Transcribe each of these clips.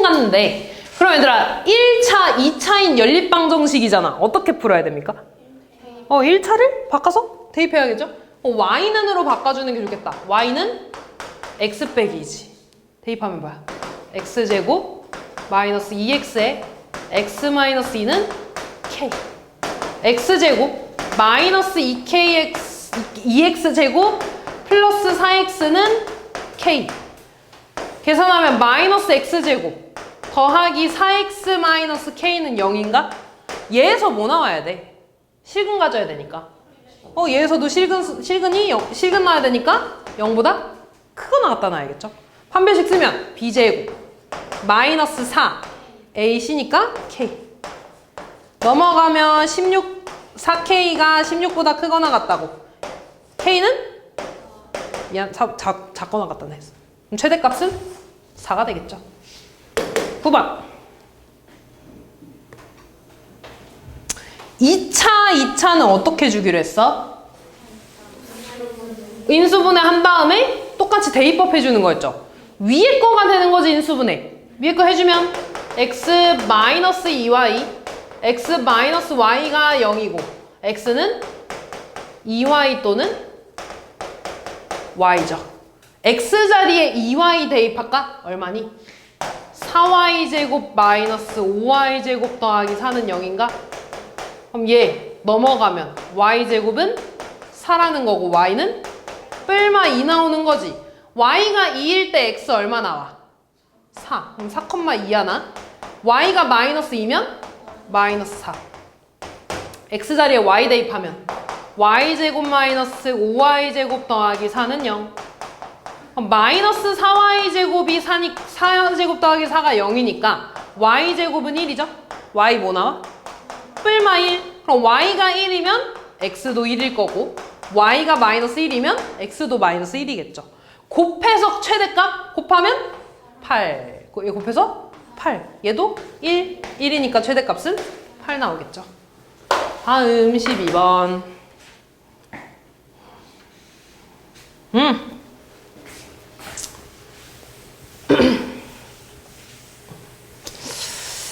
시중 갔는데 그럼 얘들아 1차, 2차인 연립방정식이잖아. 어떻게 풀어야 됩니까? 1차를 바꿔서 대입해야겠죠? y는으로 바꿔주는 게 좋겠다. y는 x 빼기 2지. 대입하면 뭐야? x제곱 마이너스 2x에 x 마이너스 2는 k. x제곱 마이너스 2x제곱 플러스 4x는 k. 계산하면 마이너스 x제곱 더하기 4x 마이너스 k는 0인가? 얘에서 뭐 나와야 돼? 실근 가져야 되니까. 얘에서도 실근 나와야 되니까 0보다 크거 나왔다 나야겠죠? 판별식 쓰면 b제곱 마이너스 4 ac니까 k. 넘어가면 4k가 16보다 크거나 같다고. k는 미안, 작거나 같다네 했어. 그럼 최대값은 4가 되겠죠. 9번 2차는 어떻게 주기로 했어? 인수분해 한 다음에 똑같이 대입법 해주는 거였죠. 위에 거가 되는 거지. 인수분해 위에 거 해주면 x-2y x-y가 0이고 x는 2y 또는 y죠. x 자리에 2y 대입할까? 얼마니? 4y제곱 마이너스 5y제곱 더하기 4는 0인가? 그럼 얘 넘어가면 y제곱은 4라는 거고 y는 뿔마 2 나오는 거지. y가 2일 때 x 얼마 나와? 4. 그럼 4,2 하나? y가 마이너스 2면 마이너스 4. x 자리에 y 대입하면 y제곱 마이너스 5y제곱 더하기 4는 0. 그럼 마이너스 4y제곱이 4제곱 더하기 4가 0이니까 y제곱은 1이죠? y 뭐 나와? 뿔마 1. 그럼 y가 1이면 x도 1일 거고 y가 마이너스 1이면 x도 마이너스 1이겠죠. 곱해서 최대값 곱하면 8. 얘 곱해서 8. 얘도 1. 1이니까 최대값은 8 나오겠죠. 다음 12번.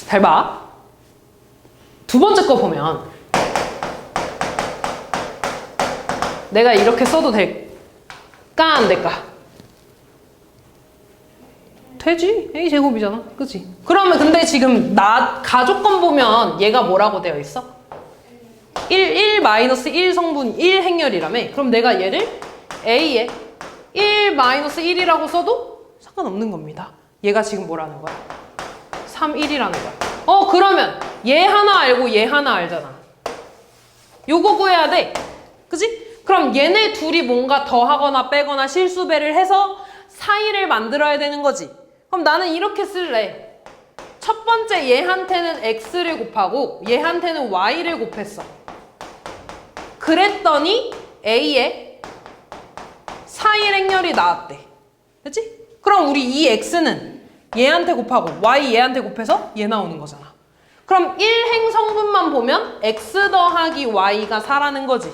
잘 봐. 두 번째 거 보면 내가 이렇게 써도 될까 안 될까? 되지. a제곱이잖아. 그치? 그러면 근데 지금 가족권 보면 얘가 뭐라고 되어 있어? 1 마이너스 1 성분 1 행렬이라며. 그럼 내가 얘를 a에 1 마이너스 1이라고 써도 상관없는 겁니다. 얘가 지금 뭐라는 거야? 3, 1이라는 거야. 그러면 얘 하나 알고 얘 하나 알잖아. 요거 구해야 돼. 그치? 그럼 얘네 둘이 뭔가 더하거나 빼거나 실수배를 해서 사이를 만들어야 되는 거지. 그럼 나는 이렇게 쓸래. 첫 번째 얘한테는 x를 곱하고 얘한테는 y를 곱했어. 그랬더니 a에 4일 행렬이 나왔대. 그치? 그럼 우리 이 x는 얘한테 곱하고 y 얘한테 곱해서 얘 나오는 거잖아. 그럼 1행 성분만 보면 x 더하기 y가 4라는 거지.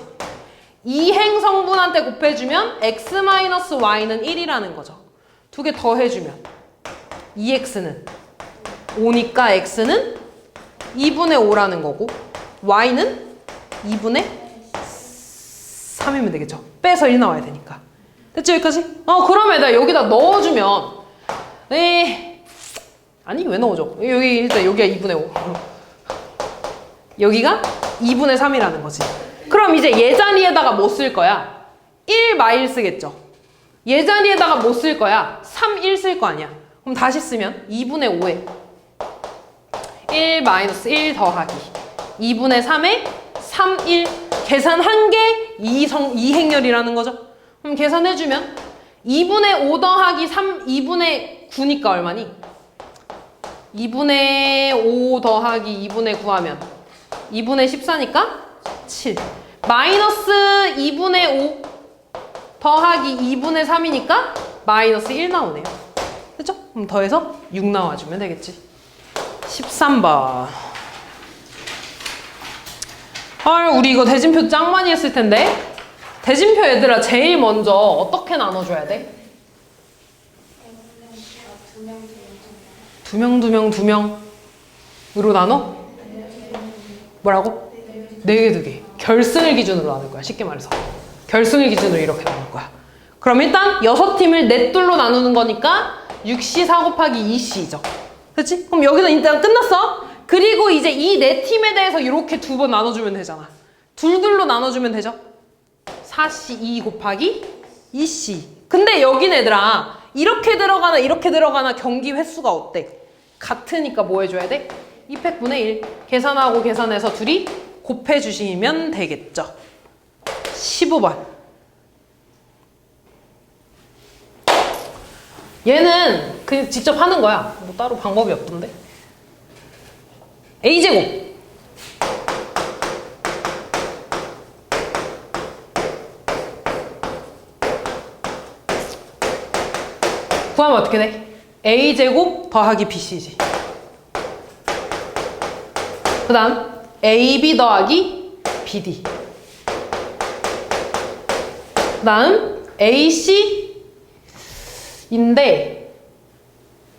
2행 성분한테 곱해주면 x-y는 1이라는 거죠. 두 개 더 해주면 2x는 5니까 x는 2분의 5라는 거고 y는 2분의 3이면 되겠죠. 빼서 1 나와야 되니까. 됐지 여기까지? 그러면 나 여기다 넣어주면 아니 왜 넣어줘? 여기 일단 여기가 2분의 5 여기가 2분의 3이라는 거지. 그럼 이제 얘 자리에다가 뭐 쓸 거야? 1 마일 쓰겠죠. 얘 자리에다가 뭐 쓸 거야? 3, 1 쓸 거 아니야. 그럼 다시 쓰면 2분의 5에 1 마이너스 1 더하기 2분의 3에 3, 1 계산한 게 2행렬이라는 거죠. 그럼 계산해주면 2분의 5 더하기 2분의 9니까 얼마니? 2분의 5 더하기 2분의 9 하면 2분의 14니까 7. 마이너스 2분의 5 더하기 2분의 3이니까 마이너스 1 나오네요. 그쵸? 그럼 더해서 6 나와주면 되겠지. 13번. 헐, 우리 이거 대진표 짱 많이 했을 텐데. 대진표 얘들아 제일 먼저 어떻게 나눠줘야 돼? 두 명으로 나눠? 뭐라고? 4개, 2개. 결승을 기준으로 나눌 거야. 쉽게 말해서. 결승을 기준으로 이렇게 나눌 거야. 그럼 일단 6팀을 넷둘로 나누는 거니까 6C 4 곱하기 2C죠. 그렇지? 그럼 여기서 일단 끝났어. 그리고 이제 이 4팀에 대해서 이렇게 2번 나눠주면 되잖아. 둘둘로 나눠주면 되죠? 4C 2 곱하기 2C. 근데 여긴 얘들아 이렇게 들어가나 경기 횟수가 어때? 같으니까 뭐 해줘야 돼? 2팩분의 1 계산하고 계산해서 둘이 곱해주시면 되겠죠. 15번. 얘는 그냥 직접 하는 거야. 뭐 따로 방법이 없던데. A제곱 구하면 어떻게 돼? A제곱 더하기 BC지. 그 다음 AB 더하기 BD. 그 다음 AC인데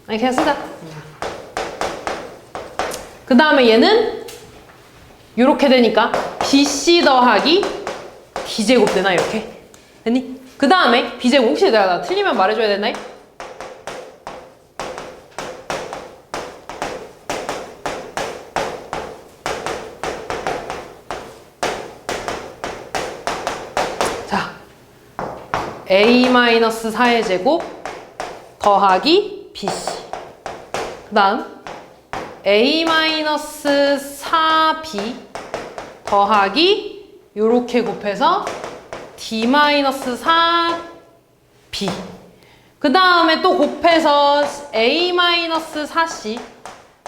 아니 그냥 쓰자. 그 다음에 얘는 이렇게 되니까 BC 더하기 D제곱 되나 이렇게? 됐니? 그 다음에 B제곱 혹시 내가 나 틀리면 말해줘야 되나? 자, A-4의 제곱 더하기 BC. 그 다음 A-4B 더하기 요렇게 곱해서 D-4B. 그 다음에 또 곱해서 A-4C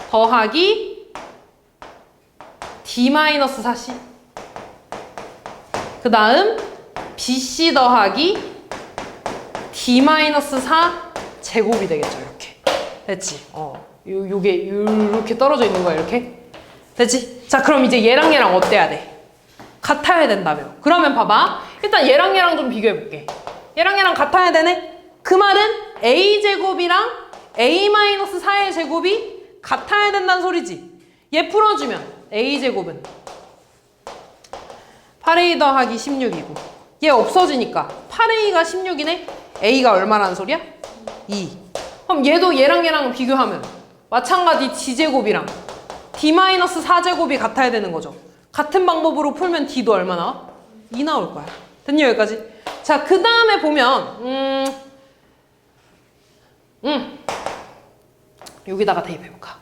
더하기 D-4C. 그 다음 BC 더하기 D-4 제곱이 되겠죠. 이렇게. 됐지? 요게 이렇게 떨어져 있는 거야. 이렇게. 됐지? 자, 그럼 이제 얘랑 얘랑 어때야 돼? 같아야 된다며. 그러면 봐봐. 일단 얘랑 얘랑 좀 비교해 볼게. 얘랑 얘랑 같아야 되네? 그 말은 A제곱이랑 A-4의 제곱이 같아야 된다는 소리지. 얘 풀어주면 A제곱은 8A 더하기 16이고 얘 없어지니까 8A가 16이네? A가 얼마라는 소리야? 2. 그럼 얘도 얘랑 얘랑 비교하면 마찬가지 D제곱이랑 D-4제곱이 같아야 되는 거죠. 같은 방법으로 풀면 D도 얼마 나와? 2 나올 거야. 됐니 여기까지? 자, 그 다음에 보면 여기다가 대입해볼까?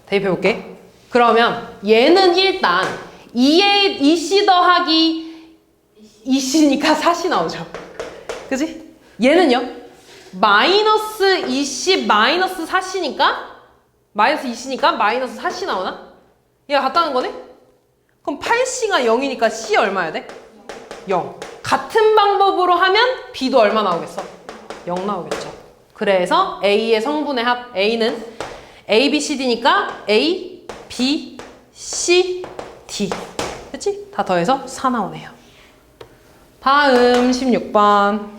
대입해볼게. 그러면 얘는 일단 2C 더하기 2C니까 4C 나오죠. 그지? 얘는요? 마이너스 2C 마이너스 4C니까 마이너스 2C니까 마이너스 4C 나오나? 얘가 같다는 거네? 그럼 8C가 0이니까 C 얼마야 돼? 0. 같은 방법으로 하면 B도 얼마 나오겠어? 0 나오겠죠. 그래서 A의 성분의 합 A는 A, B, C, D니까 A, B, C, D. 됐지? 다 더해서 4 나오네요. 다음 16번.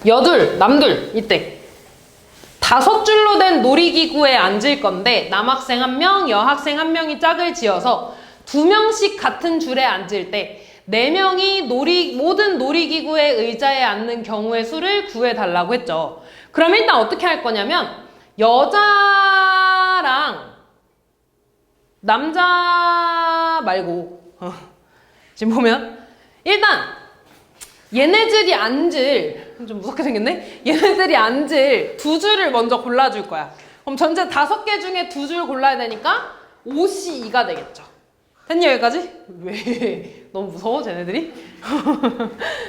여둘, 남둘 이때 5줄로 된 놀이기구에 앉을 건데 남학생 1명, 여학생 1명이 짝을 지어서 2명씩 같은 줄에 앉을 때 4명이 모든 놀이기구의 의자에 앉는 경우의 수를 구해달라고 했죠. 그럼 일단 어떻게 할 거냐면 여자랑 남자 말고 지금 보면 일단 얘네들이 앉을 좀 무섭게 생겼네? 얘네들이 앉을 2줄을 먼저 골라줄 거야. 그럼 전체 5개 중에 2줄 골라야 되니까 5C2가 되겠죠. 됐니 여기까지? 왜? 너무 무서워 쟤네들이?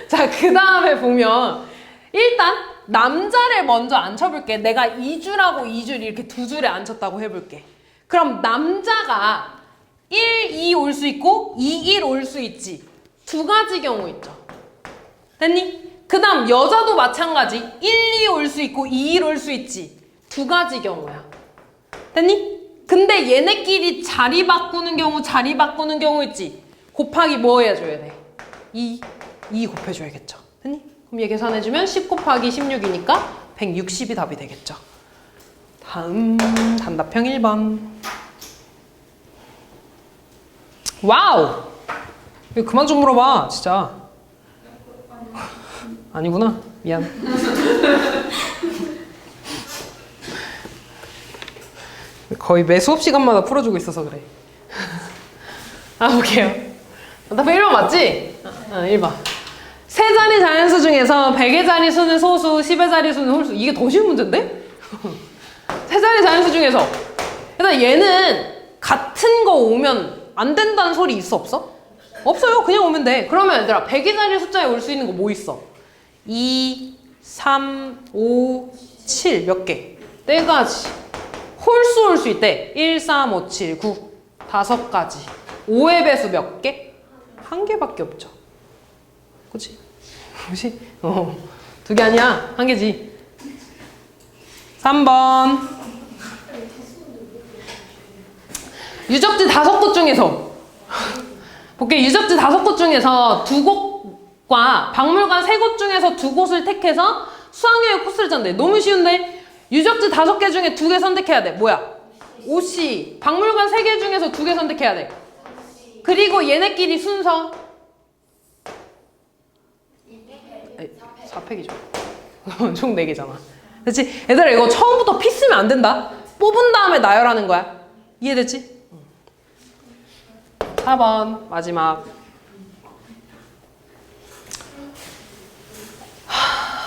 자, 그 다음에 보면 일단 남자를 먼저 앉혀볼게. 내가 2줄하고 2줄 이렇게 2줄에 앉혔다고 해볼게. 그럼 남자가 1, 2 올 수 있고 2, 1 올 수 있지. 2가지 경우 있죠. 됐니? 그 다음 여자도 마찬가지 1, 2 올 수 있고 2, 1 올 수 있지. 2가지 경우야. 됐니? 근데 얘네끼리 자리 바꾸는 경우 있지. 곱하기 뭐 해줘야 돼? 2 곱해줘야겠죠. 됐니? 그럼 그럼 얘 계산해주면 10 곱하기 16이니까 160이 답이 되겠죠. 다음 단답형 1번. 와우! 이거 그만 좀 물어봐 진짜. 아니구나. 미안. 거의 매 수업 시간마다 풀어주고 있어서 그래. 볼게요. 답 1번 맞지? 1번. 세 자리 자연수 중에서 100의 자리수는 소수, 10의 자리수는 홀수. 이게 더 쉬운 문제인데? 세 자리 자연수 중에서. 일단 얘는 같은 거 오면 안 된다는 소리 있어 없어? 없어요. 그냥 오면 돼. 그러면 얘들아 100의 자리 숫자에 올 수 있는 거 뭐 있어? 2, 3, 5, 7 몇 개? 4가지. 홀수 올 수 있대. 1, 3, 5, 7, 9 5가지. 5의 배수 몇 개? 1개밖에 없죠. 그치? 그치? 2개 아니야. 1개지. 3번. 유적지 5곳 중에서 볼게. 유적지 5곳 중에서 2곳과 박물관 3곳 중에서 2곳을 택해서 수학여행 코스를 짠대. 너무 쉬운데? 유적지 5개 중에 2개 선택해야 돼. 뭐야? OC. 박물관 3개 중에서 2개 선택해야 돼. 그리고 얘네끼리 순서 4팩이죠. 총 4개잖아. 그치? 얘들아 이거 처음부터 피 쓰면 안 된다. 뽑은 다음에 나열하는 거야. 이해됐지? 4번 마지막.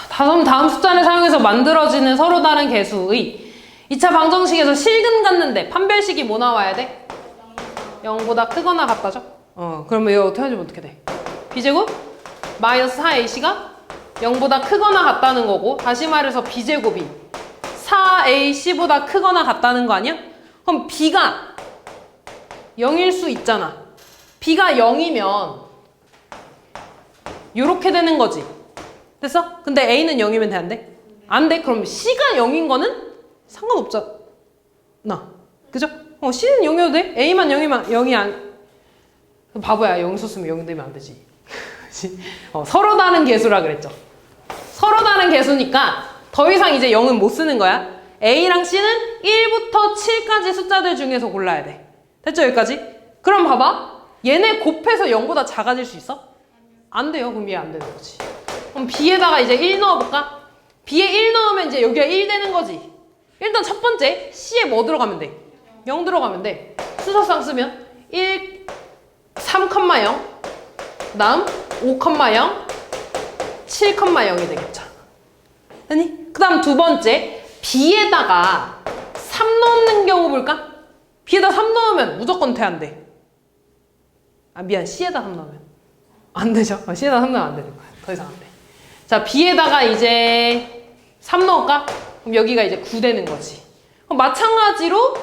다음 숫자를 사용해서 만들어지는 서로 다른 개수의 2차 방정식에서 실근 갖는데 판별식이 뭐 나와야 돼? 0보다 크거나 같다죠? 그러면 이거 어떻게 하면 어떻게 돼? b제곱 마이너스 4ac가 0보다 크거나 같다는 거고, 다시 말해서 b제곱이 4ac보다 크거나 같다는 거 아니야? 그럼 b가 0일 수 있잖아. b가 0이면 요렇게 되는 거지. 됐어? 근데 a는 0이면 돼, 안 돼? 안 돼? 그럼 c가 0인 거는 상관없잖아. 그죠? c는 0이어도 돼? a만 0이면 0이 안... 바보야. 0 썼으면 0 되면 안 되지. 서로 다른 개수라 그랬죠. 서로 다른 개수니까 더 이상 이제 0은 못 쓰는 거야. a랑 c는 1부터 7까지 숫자들 중에서 골라야 돼. 됐죠? 여기까지? 그럼 봐봐. 얘네 곱해서 0보다 작아질 수 있어? 안 돼요. 그럼 얘 안 되는 거지. 그럼 b에다가 이제 1 넣어볼까? b에 1 넣으면 이제 여기가 1 되는 거지. 일단 첫 번째 c에 뭐 들어가면 돼? 0 들어가면 돼. 순서상 쓰면 1, 3,0 그 다음 5,0 7,0이 되겠죠. 아니? 그 다음 두 번째 b에다가 3 넣는 경우 볼까? b에다 3 넣으면 무조건 돼, 안 돼? 미안. c에다 3 넣으면 안 되죠? c에다 3 넣으면 안 되는 거야. 더 이상 안 돼. 자, b에다가 이제 3 넣을까? 그럼 여기가 이제 9 되는 거지. 그럼 마찬가지로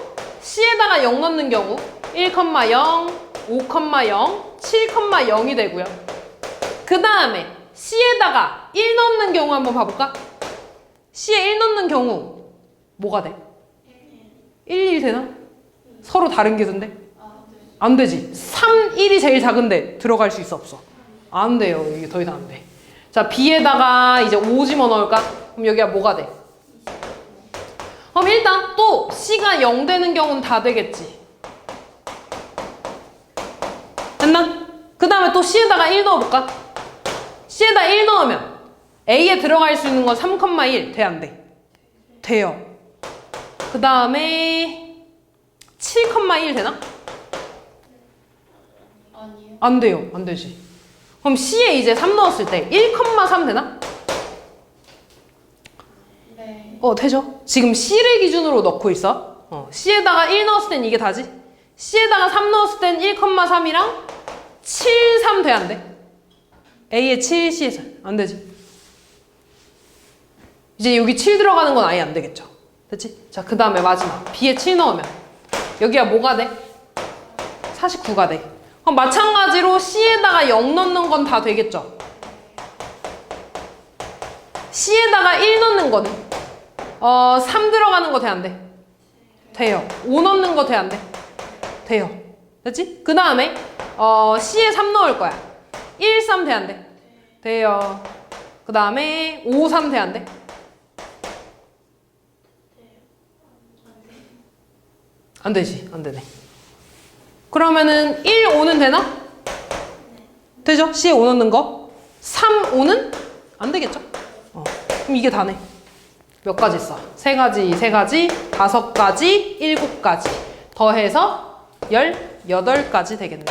c에다가 0 넣는 경우 1,0, 5,0, 7,0이 되고요. 그 다음에 c에다가 1 넣는 경우 한번 봐볼까? c에 1 넣는 경우 뭐가 돼? 1 되나? 서로 다른 개수인데? 안 되지. 3, 1이 제일 작은데 들어갈 수 있어, 없어? 안 돼요. 이게 더 이상 안 돼. 자, b에다가 이제 5 집어 넣을까? 그럼 여기가 뭐가 돼? 그럼 일단 또 c가 0 되는 경우는 다 되겠지. 됐나? 그 다음에 또 c에다가 1 넣어볼까? c에다 1 넣으면 a에 들어갈 수 있는 건 3,1 돼, 안 돼? 돼요. 그 다음에 7,1 되나? 아니요. 안 돼요. 안 되지. 그럼 c에 이제 3 넣었을 때 1,3 되나? 네. 되죠. 지금 c를 기준으로 넣고 있어. c에다가 1 넣었을 땐 이게 다지. c에다가 3 넣었을 땐 1,3이랑 7, 3 돼, 안 돼? a에 7, c에 3. 안 되지. 이제 여기 7 들어가는 건 아예 안 되겠죠. 됐지? 자, 그 다음에 마지막 b에 7 넣으면 여기가 뭐가 돼? 49가 돼. 그럼 마찬가지로 c에다가 0 넣는 건 다 되겠죠. c에다가 1 넣는 거는 3 들어가는 거 돼, 안 돼? 돼요. 5 넣는 거 돼, 안 돼? 돼요. 됐지? 그 다음에 c에 3 넣을 거야. 1, 3 돼, 안 돼? 돼요. 그 다음에 5, 3 돼, 안 돼? 안 되지. 안 되네. 그러면은 1, 5는 되나? 되죠? C에 5 넣는 거. 3, 5는? 안 되겠죠? 그럼 이게 다네. 몇 가지 있어? 3가지, 3가지, 5가지, 7가지. 더해서 18가지 되겠네.